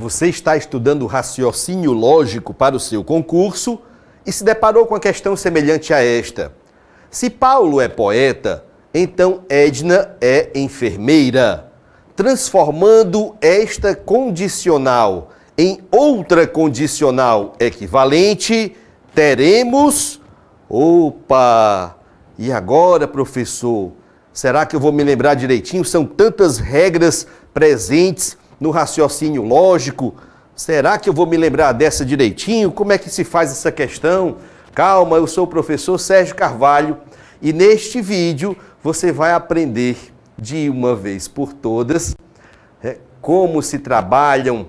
Você está estudando raciocínio lógico para o seu concurso e se deparou com a questão semelhante a esta. Se Paulo é poeta, então Edna é enfermeira. Transformando esta condicional em outra condicional equivalente, teremos... Opa! E agora, professor? Será que eu vou me lembrar direitinho? São tantas regras presentes no raciocínio lógico. Será que eu vou me lembrar dessa direitinho? Como é que se faz essa questão? Calma, eu sou o professor Sérgio Carvalho e neste vídeo você vai aprender de uma vez por todas como se trabalham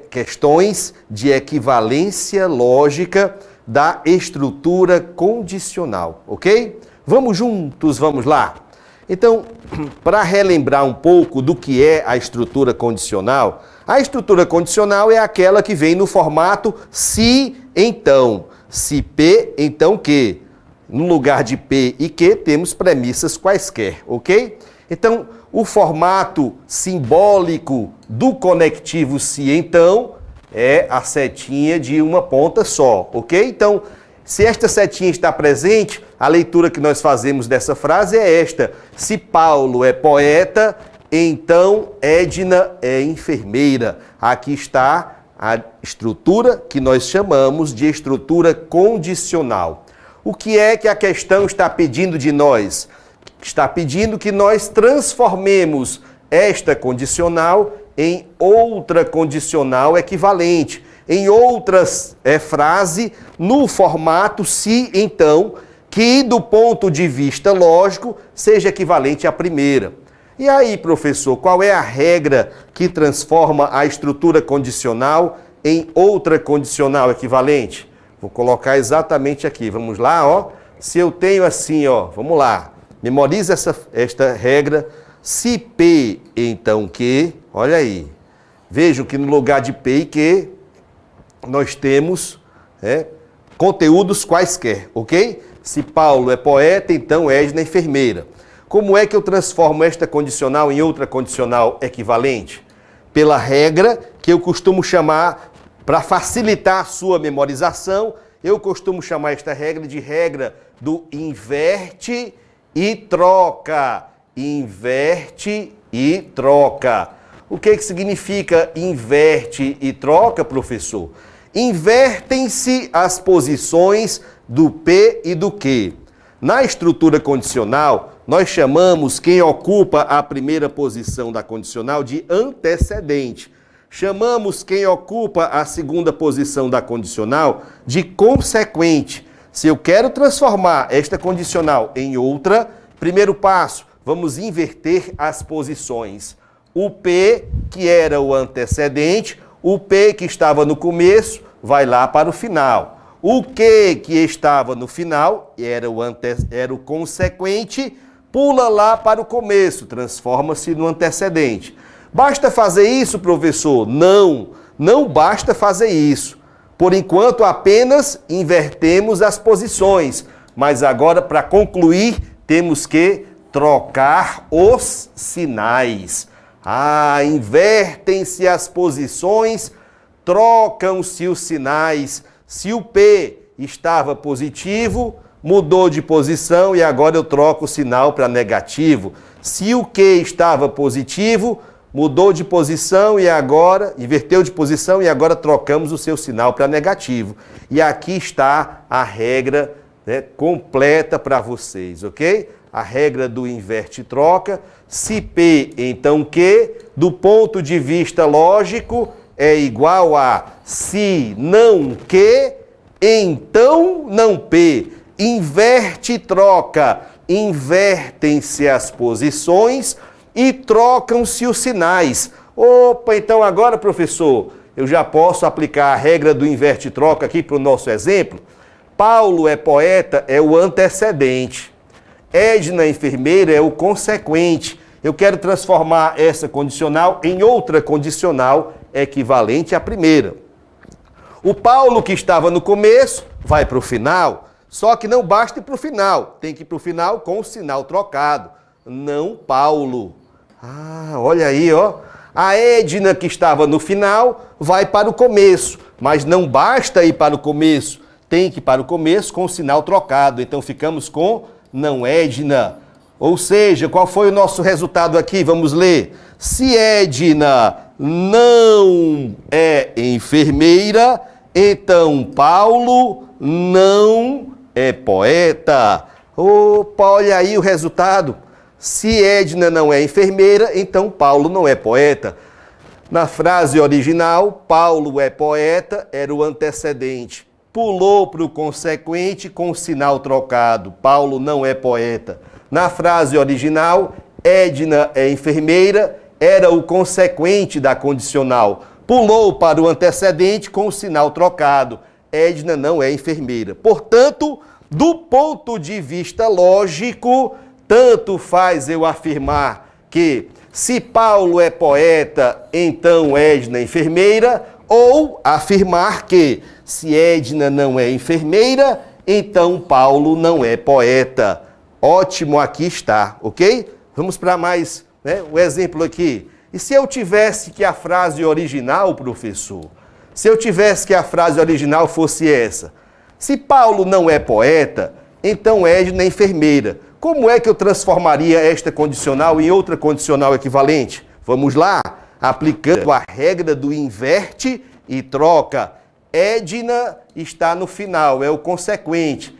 questões de equivalência lógica da estrutura condicional, ok? Vamos juntos, vamos lá? Então, para relembrar um pouco do que é a estrutura condicional, a estrutura condicional é aquela que vem no formato se, então. Se P, então que. No lugar de P e que, temos premissas quaisquer, ok? Então, o formato simbólico do conectivo se, então, é a setinha de uma ponta só, ok? Então, se esta setinha está presente, a leitura que nós fazemos dessa frase é esta. Se Paulo é poeta, então Edna é enfermeira. Aqui está a estrutura que nós chamamos de estrutura condicional. O que é que a questão está pedindo de nós? Está pedindo que nós transformemos esta condicional em outra condicional equivalente, em outras frase, no formato se, então, que do ponto de vista lógico seja equivalente à primeira. E aí, professor, qual é a regra que transforma a estrutura condicional em outra condicional equivalente? Vou colocar exatamente aqui, vamos lá, ó. Se eu tenho assim, ó, vamos lá, memoriza esta regra, se P, então que, olha aí, vejam que no lugar de P e que, nós temos conteúdos quaisquer, ok? Se Paulo é poeta, então Edna é enfermeira. Como é que eu transformo esta condicional em outra condicional equivalente? Pela regra que eu costumo chamar, para facilitar a sua memorização, eu costumo chamar esta regra de regra do inverte e troca. Inverte e troca. O que significa inverte e troca, professor? Invertem-se as posições do P e do Q. Na estrutura condicional, nós chamamos quem ocupa a primeira posição da condicional de antecedente. Chamamos quem ocupa a segunda posição da condicional de consequente. Se eu quero transformar esta condicional em outra, primeiro passo, vamos inverter as posições. O P, que era o antecedente, o P que estava no começo, vai lá para o final. O que estava no final, era o consequente, pula lá para o começo, transforma-se no antecedente. Basta fazer isso, professor? Não, não basta fazer isso. Por enquanto, apenas invertemos as posições. Mas agora, para concluir, temos que trocar os sinais. Invertem-se as posições, trocam-se os sinais. Se o P estava positivo, mudou de posição e agora eu troco o sinal para negativo. Se o Q estava positivo, mudou de posição e agora, inverteu de posição e agora trocamos o seu sinal para negativo. E aqui está a regra completa para vocês, ok? A regra do inverte e troca. Se P, então Q, do ponto de vista lógico, é igual a se não Q, então não P. Inverte e troca. Invertem-se as posições e trocam-se os sinais. Opa, então agora, professor, eu já posso aplicar a regra do inverte e troca aqui para o nosso exemplo? Paulo é poeta, é o antecedente. Edna, enfermeira, é o consequente. Eu quero transformar essa condicional em outra condicional equivalente à primeira. O Paulo, que estava no começo, vai para o final, só que não basta ir para o final, tem que ir para o final com o sinal trocado. Não Paulo. Olha aí, ó. A Edna, que estava no final, vai para o começo. Mas não basta ir para o começo, tem que ir para o começo com o sinal trocado. Então ficamos com não Edna. Ou seja, qual foi o nosso resultado aqui? Vamos ler. Se Edna não é enfermeira, então Paulo não é poeta. Opa, olha aí o resultado. Se Edna não é enfermeira, então Paulo não é poeta. Na frase original, Paulo é poeta, era o antecedente. Pulou para o consequente com o sinal trocado. Paulo não é poeta. Na frase original, Edna é enfermeira, era o consequente da condicional. Pulou para o antecedente com o sinal trocado. Edna não é enfermeira. Portanto, do ponto de vista lógico, tanto faz eu afirmar que se Paulo é poeta, então Edna é enfermeira, ou afirmar que se Edna não é enfermeira, então Paulo não é poeta. Ótimo, aqui está, ok? Vamos para mais, o exemplo aqui. E se eu tivesse que a frase original, professor, se eu tivesse que a frase original fosse essa: se Paulo não é poeta, então Edna é enfermeira. Como é que eu transformaria esta condicional em outra condicional equivalente? Vamos lá, aplicando a regra do inverte e troca. Edna está no final, é o consequente,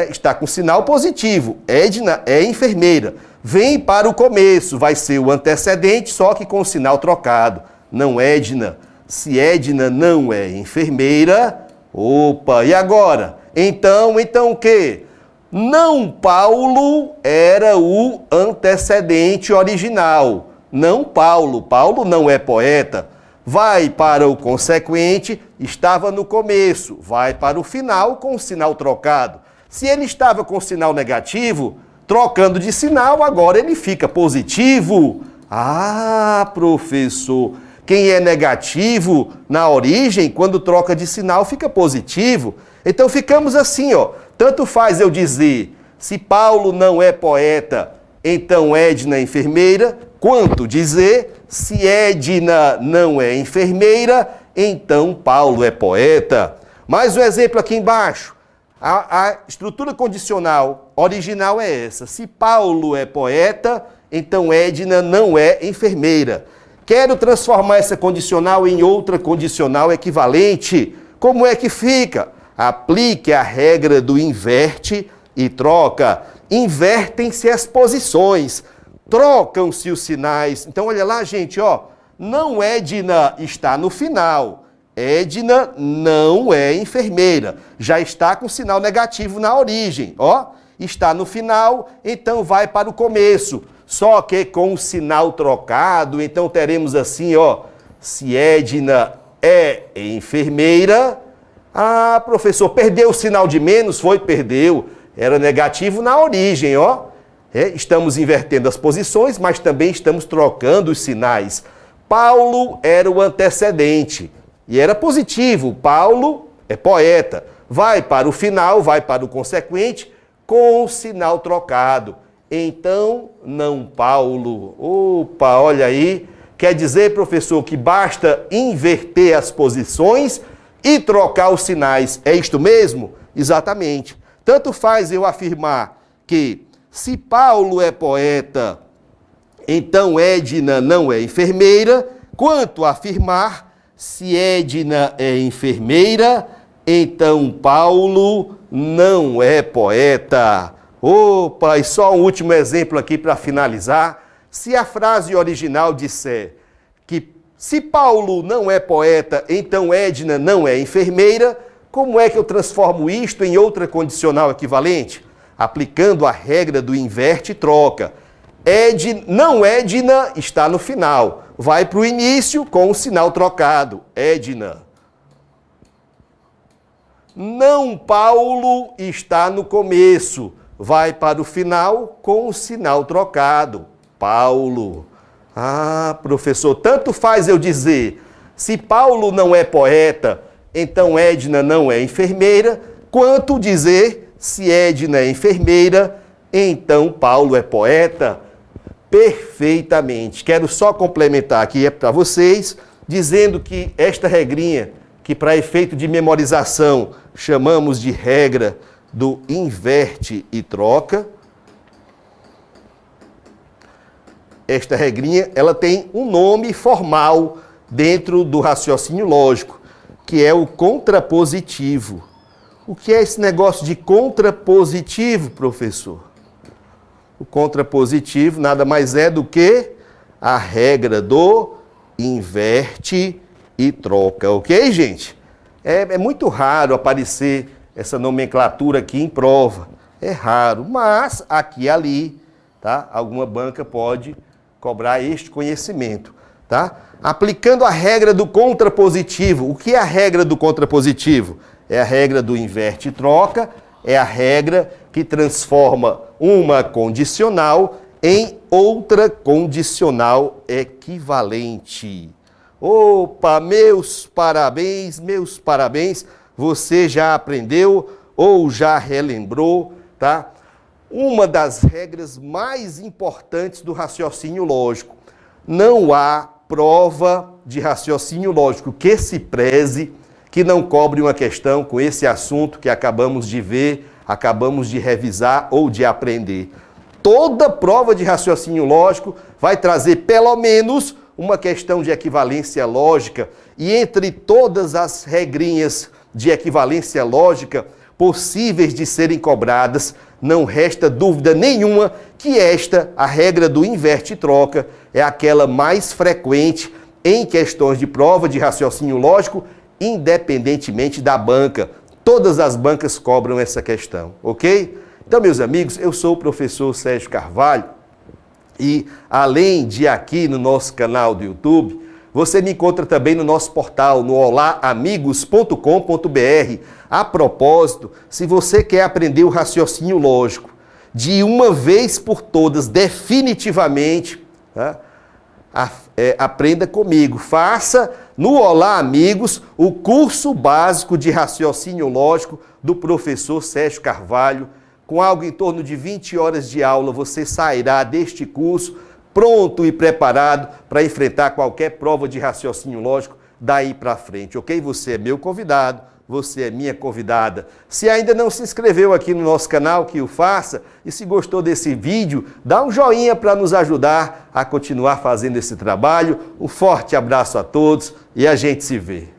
está com sinal positivo. Edna é enfermeira. Vem para o começo, vai ser o antecedente, só que com o sinal trocado. Não Edna. Se Edna não é enfermeira, opa, e agora? Então o quê? Não Paulo era o antecedente original. Não Paulo. Paulo não é poeta. Vai para o consequente, estava no começo. Vai para o final com o sinal trocado. Se ele estava com sinal negativo, trocando de sinal, agora ele fica positivo. Ah, professor, quem é negativo na origem, quando troca de sinal, fica positivo. Então ficamos assim, ó. Tanto faz eu dizer, se Paulo não é poeta, então Edna é enfermeira, quanto dizer, se Edna não é enfermeira, então Paulo é poeta. Mais um exemplo aqui embaixo. A estrutura condicional original é essa. Se Paulo é poeta, então Edna não é enfermeira. Quero transformar essa condicional em outra condicional equivalente. Como é que fica? Aplique a regra do inverte e troca. Invertem-se as posições, trocam-se os sinais. Então, olha lá, gente, ó. Não Edna está no final. Edna não é enfermeira. Já está com sinal negativo na origem, ó. Está no final, então vai para o começo. Só que com o sinal trocado, então teremos assim, ó. Se Edna é enfermeira... Ah, professor, perdeu o sinal de menos? Perdeu. Era negativo na origem, ó. Estamos invertendo as posições, mas também estamos trocando os sinais. Paulo era o antecedente e era positivo. Paulo é poeta. Vai para o final, vai para o consequente com o sinal trocado. Então, não Paulo. Opa, olha aí. Quer dizer, professor, que basta inverter as posições e trocar os sinais. É isto mesmo? Exatamente. Tanto faz eu afirmar que se Paulo é poeta, então Edna não é enfermeira, quanto afirmar se Edna é enfermeira, então Paulo não é poeta. Opa, e só um último exemplo aqui para finalizar. Se a frase original disser que se Paulo não é poeta, então Edna não é enfermeira, como é que eu transformo isto em outra condicional equivalente? Aplicando a regra do inverte e troca. Não Edna está no final. Vai para o início com o sinal trocado. Edna. Não Paulo está no começo. Vai para o final com o sinal trocado. Paulo. Ah, professor, tanto faz eu dizer, se Paulo não é poeta, então Edna não é enfermeira, quanto dizer, se Edna é enfermeira, então Paulo é poeta. perfeitamente. Quero só complementar aqui para vocês, dizendo que esta regrinha, que para efeito de memorização chamamos de regra do inverte e troca, esta regrinha, ela tem um nome formal dentro do raciocínio lógico, que é o contrapositivo. O que é esse negócio de contrapositivo, professor? O contrapositivo nada mais é do que a regra do inverte e troca, ok, gente? É muito raro aparecer essa nomenclatura aqui em prova. É raro, mas aqui e ali, tá? Alguma banca pode cobrar este conhecimento, tá? Aplicando a regra do contrapositivo. O que é a regra do contrapositivo? É a regra do inverte e troca, é a regra que transforma uma condicional em outra condicional equivalente. Opa, meus parabéns, você já aprendeu ou já relembrou, tá? Uma das regras mais importantes do raciocínio lógico. Não há prova de raciocínio lógico que se preze, que não cobre uma questão com esse assunto que acabamos de ver, acabamos de revisar ou de aprender. Toda prova de raciocínio lógico vai trazer pelo menos uma questão de equivalência lógica, e entre todas as regrinhas de equivalência lógica possíveis de serem cobradas, não resta dúvida nenhuma que esta, a regra do inverte e troca, é aquela mais frequente em questões de prova de raciocínio lógico, independentemente da banca. Todas as bancas cobram essa questão, ok? Então, meus amigos, eu sou o professor Sérgio Carvalho e, além de aqui no nosso canal do YouTube, você me encontra também no nosso portal, no olaamigos.com.br. A propósito, se você quer aprender o raciocínio lógico de uma vez por todas, definitivamente, tá? Aprenda comigo. Faça no Olá Amigos o curso básico de raciocínio lógico do professor Sérgio Carvalho. Com algo em torno de 20 horas de aula, você sairá deste curso pronto e preparado para enfrentar qualquer prova de raciocínio lógico daí para frente, ok? Você é meu convidado, você é minha convidada. Se ainda não se inscreveu aqui no nosso canal, que o faça. E se gostou desse vídeo, dá um joinha para nos ajudar a continuar fazendo esse trabalho. Um forte abraço a todos e a gente se vê.